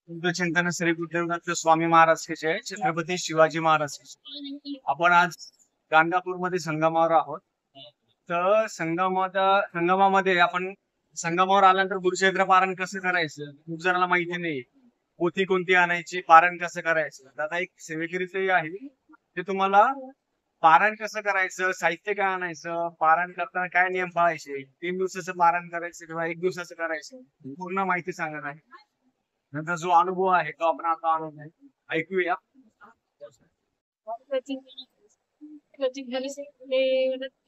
तुमचं चिंतन श्री गुरुदेव स्वामी महाराज के जय, छत्रपती शिवाजी महाराज के जय। आपण आज गाणगापूरमध्ये संगमावर आहोत. तर संगमामध्ये आपण संगमावर आल्यानंतर गुरुचरित्र पारायण कसं करायचं खूप जणांना माहिती नाही. पोथी कोणती आणायची, पारायण कसं करायचं. तर आता एक सेवेकरीचंही आहे ते तुम्हाला पारायण कसं करायचं, साहित्य काय आणायचं, पारायण करताना काय नियम पाळायचे, 3 दिवसाचं पारायण करायचं किंवा 1 दिवसाचं करायचं, पूर्ण माहिती सांगत आहे. नंतर जो अनुभव आहे तो आपण आता अनुभव ऐकूया.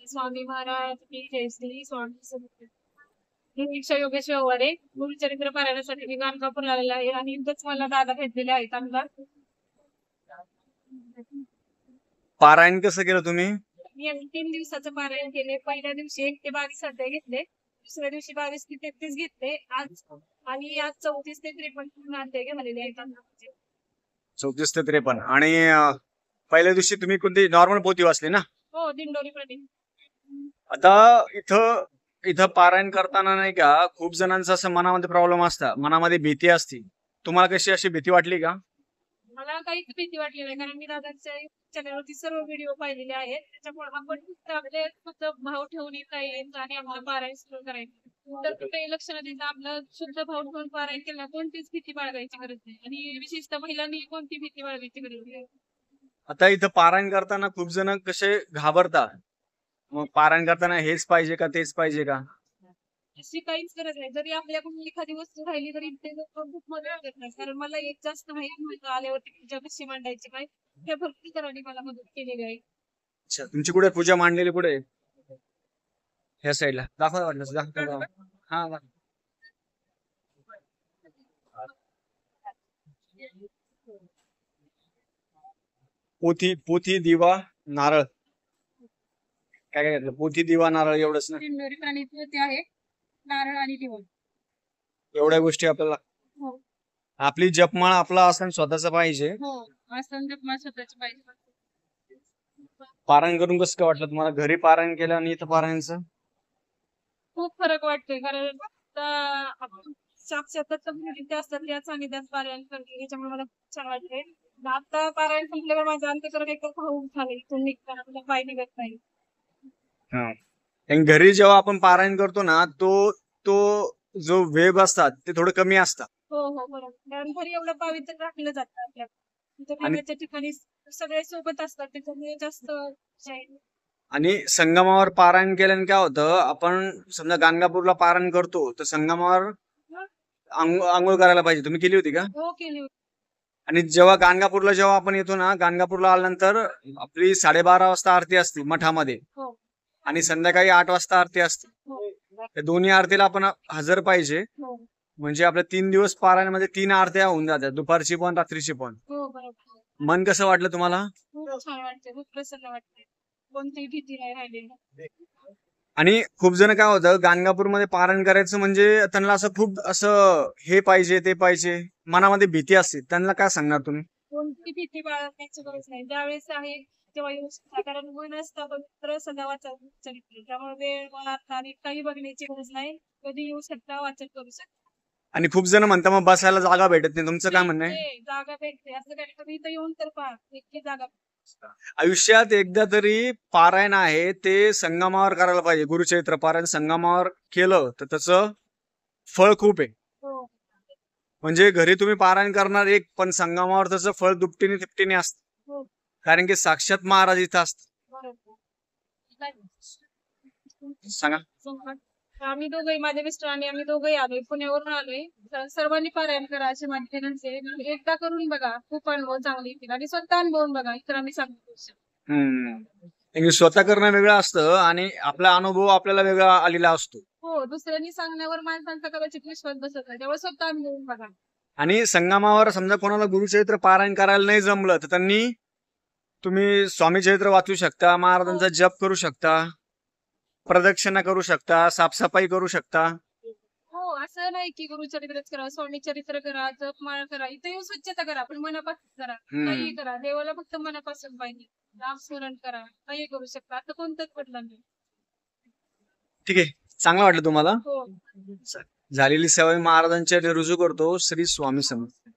स्वामी महाराज की जय. श्री स्वामी समर्थ. दीक्षा योगेश व्यवहारे गुरुचरित्र पारायणासाठी मी गाणगापूरला आलेला आहे आणि इथंच मला दादा भेटलेले आहेत. आमदार पारायण कसं केलं तुम्ही? मी 3 दिवसाचं पारायण केले. पहिल्या दिवशी 1 ते 22 अध्याय घेतले, दुसऱ्या दिवशी 22 ते 33 घेतले, आज 34 ते 53 अध्याय घेतलेले आहेत. 34 ते 53. आणि पहिल्या दिवशी तुम्ही कोणती नॉर्मल पोथी वाचली ना? हो, दिंडोरी प्रणित. आता इथं पारायण करताना नाही का खूप जणांचं असं मनामध्ये प्रॉब्लेम असतात, मनामध्ये भीती असते. तुम्हाला कशी अशी भीती वाटली का? मला काहीच भीती वाटली नाही, कारण मी दादाच्या चॅनलवरती सर्व व्हिडिओ पाहिलेले आहेत. त्याच्यामुळे आपण फक्त भाव ठेवून येता येईल आणि आपलं पारायण सुरू करायचं. तर कुठेही लक्ष न देता आपलं शुद्ध भाव ठेवून पारायण केलं, कोणतीच भीती बाळगायची गरज नाही आणि विशेषतः महिलांनी कोणती भीती बाळगायची गरज नाही. आता इथं पारायण करताना खूप जण कसे घाबरतात, मग पारायण करताना हेच पाहिजे का तेच पाहिजे का? अशी काहीच गरज नाही. जरी आपल्याकडून एखादी वस्तू राहिली तरी ते लोक खूप मदत करतात. कारण मला एक जास्त माहिती नव्हतं आल्यावरती पूजा कशी मांडायची काय, हे भक्ती करायला मला मदत केलेली आहे. अच्छा, तुमची कुठे पूजा मांडलेली कुठे? ह्या साईडला दाखवा वाटलं. हा, पोथी दिवा नारळ काय काय घेतलं? पोथी दिवा नारळ एवढंच ना? दिंडोरी प्रणित आहे, नारळ आणि दिवा एवढ्या गोष्टी आपल्याला. हो, आपली जपमाळ आपला आसन स्वतःच पाहिजे. हो, आसन जपमाळ स्वतःची पाहिजे. पारायण करून कसं काय वाटलं तुम्हाला? घरी पारायण केलं आणि इथं पारायणचं खूप फरक वाटतोय. कारण आपण साक्षात ते असतात त्या सानिध्यात पारायण करते, याच्यामुळे मला खूप छान वाटतंय. आता पारायण संपल्यावर माझ्या अंतःकरण एकदम भावूक झाले. इथून निघताना तुला पाय निघत नाही. आणि घरी जेव्हा आपण पारायण करतो ना, तो जो वेग असतात ते थोडं कमी असतात. हो हो, बरोबर. कारण घरी एवढं पवित्र राखलं जातं आपल्या, देवाच्या ठिकाणी सगळे सोबत असतात, त्याच्यामुळे जास्त आणि संगमावर पारायण केल्याने काय होतं, आपण समजा गाणगापूरला पारायण करतो तर संगमावर आंघोळ करायला पाहिजे. तुम्ही केली होती का? हो, केली होती. आणि जेव्हा आपण येतो ना, गाणगापूरला आल्यानंतर आपली 12:30 वाजता आरती असते मठामध्ये हो, आणि संध्याकाळी 8 वाजता आरती असते. हो, त्या दोन्ही आरतीला आपण हजर पाहिजे. हो, म्हणजे आपल्या 3 दिवस पारायणामध्ये 3 आरत्या होऊन जातात, दुपारची पण रात्रीची पण. हो, बरोबर. मन कसं वाटलं तुम्हाला? खूप छान वाटते, खूप प्रसन्न वाटते. कोणतीही भीती नाही राहिलेली. आणि खूप जण काय होतं, गाणगापूरमध्ये पारायण करायचं म्हणजे त्यांना असं खूप असं हे पाहिजे ते पाहिजे, मनामध्ये भीती असते. त्यांना काय सांगणार तुम्ही? कोणती भीती बाळगण्याची गरज नाही. ज्यावेळेस आहे तेव्हा येऊ शकता, कारण मन असतं पवित्र सदा वाचा चरित्र. त्यामुळे वेळ वार्ता आणि काही बघण्याची गरज नाही. कधी येऊ शकता, वाचन करू शकता. आणि खूप जण म्हणतात मग बसायला जागा भेटत नाही. तुमचं काय म्हणणं आहे? जागा भेटते असं काय, तुम्ही इथं येऊन तर पहा, इतकी जागा. आयुष्यात एकदा तरी पारायण आहे ते संगमावर करायला पाहिजे. गुरुचरित्र पारायण संगमावर केलं तर त्याचं फळ खूप आहे. हो, म्हणजे घरी तुम्ही पारायण करणार एक, पण संगमावर त्याचं फळ दुपटीने तिपटीने असतं. हो, कारण की साक्षात महाराज इथं असतात. बरोबर. सांगा. आम्ही दोघंही, माझे मिस्टर आणि आम्ही दोघंही आलोय, पुण्यावरून आलोय. सर्वांनी पारायण करा अशी माझी विनंती आहे. एकदा करून बघा, खूप अनुभव चांगले येतील आणि स्वतः अनुभवून बघा, इतरांनी सांगतो. स्वतः करणं वेगळं असतं आणि आपला अनुभव आपल्याला वेगळा आलेला असतो. हो, दुसऱ्यांनी सांगण्यावर माणसांचा कदाचित विश्वास बसत नाही, त्यामुळे स्वतः अनुभवून बघा. आणि संगमावर समजा कोणाला गुरुचरित्र पारायण करायला नाही जमलं तर तुम्ही स्वामी चरित्र वाचू शकता, महाराजांचा जप करू शकता, प्रदक्षिणा करू शकता, साफसफाई करू शकता. हो, असं नाही की गुरुचरित्रच करा, स्वामी चरित्र करा, जपमाळ करा, इथे येऊन स्वच्छता करा, पण मनापासून करा. काही करा, देवाला फक्त मनापासून पाहिजे. नामस्मरण करा, काही करू शकता. आता कोणतंच पडलं नाही. ठीक आहे, चांगलं वाटलं तुम्हाला? हो, झालेली सवय महाराजांच्या रुजू करतो. श्री स्वामी समर्थ.